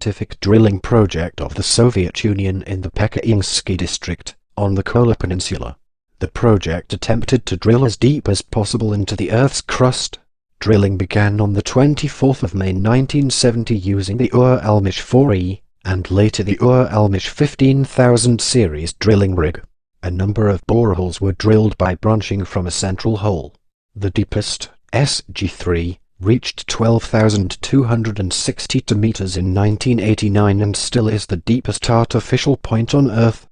scientific drilling project of the Soviet Union in the Pechengsky District, on the Kola Peninsula. The project attempted to drill as deep as possible into the Earth's crust. Drilling began on the 24th of May 1970 using the Ur-Almish 4E, and later the Ur-Almish 15,000 series drilling rig. A number of boreholes were drilled by branching from a central hole. The deepest, SG3, reached 12,262 meters in 1989 and still is the deepest artificial point on Earth.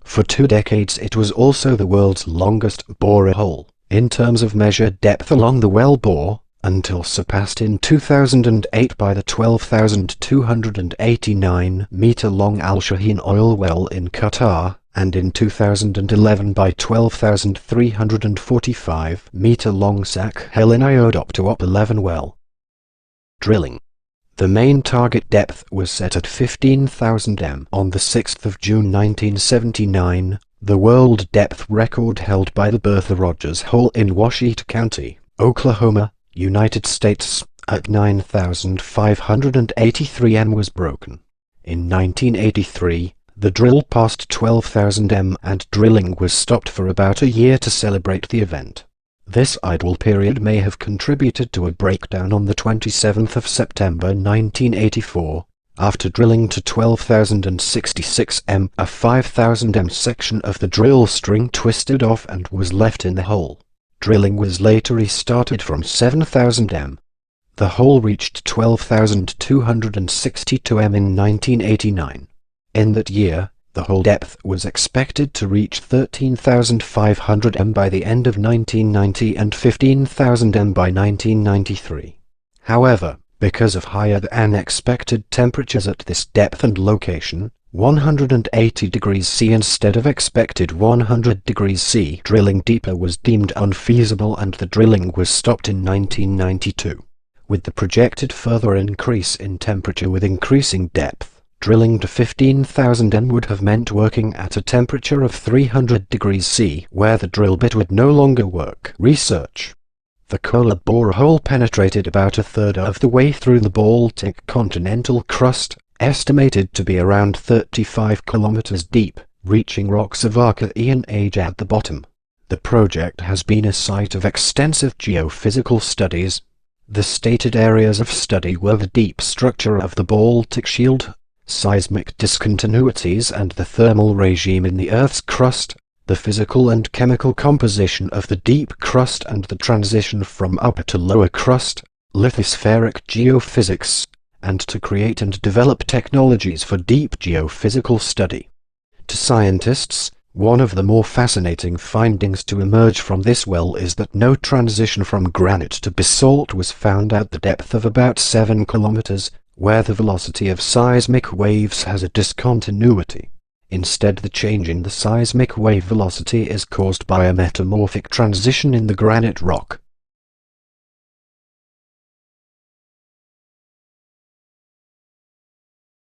For 2 decades it was also the world's longest borehole, in terms of measured depth along the well bore, until surpassed in 2008 by the 12,289-meter-long Al Shaheen oil well in Qatar, and in 2011 by 12,345-meter-long Sakhalin Iodopter 11 well. Drilling. The main target depth was set at 15,000 m on the 6th of June 1979, the world depth record held by the Bertha Rogers Hole in Ouachita County, Oklahoma, United States, at 9,583 m was broken. In 1983, the drill passed 12,000 m and drilling was stopped for about a year to celebrate the event. This idle period may have contributed to a breakdown on the 27th of September 1984, after drilling to 12,066 m. A 5,000 m section of the drill string twisted off and was left in the hole. Drilling was later restarted from 7,000 m. The hole reached 12,262 m in 1989. In that year, the hole depth was expected to reach 13,500 m by the end of 1990 and 15,000 m by 1993. However, because of higher than expected temperatures at this depth and location, 180 degrees C instead of expected 100 degrees C, drilling deeper was deemed unfeasible and the drilling was stopped in 1992. With the projected further increase in temperature with increasing depth, drilling to 15,000 m would have meant working at a temperature of 300 degrees C, where the drill bit would no longer work. Research. The Kola borehole penetrated about a third of the way through the Baltic continental crust, estimated to be around 35 kilometers deep, reaching rocks of Archean age at the bottom. The project has been a site of extensive geophysical studies. The stated areas of study were the deep structure of the Baltic Shield, seismic discontinuities and the thermal regime in the Earth's crust, the physical and chemical composition of the deep crust and the transition from upper to lower crust, lithospheric geophysics, and to create and develop technologies for deep geophysical study. To scientists, one of the more fascinating findings to emerge from this well is that no transition from granite to basalt was found at the depth of about 7 kilometers, where the velocity of seismic waves has a discontinuity. Instead, the change in the seismic wave velocity is caused by a metamorphic transition in the granite rock.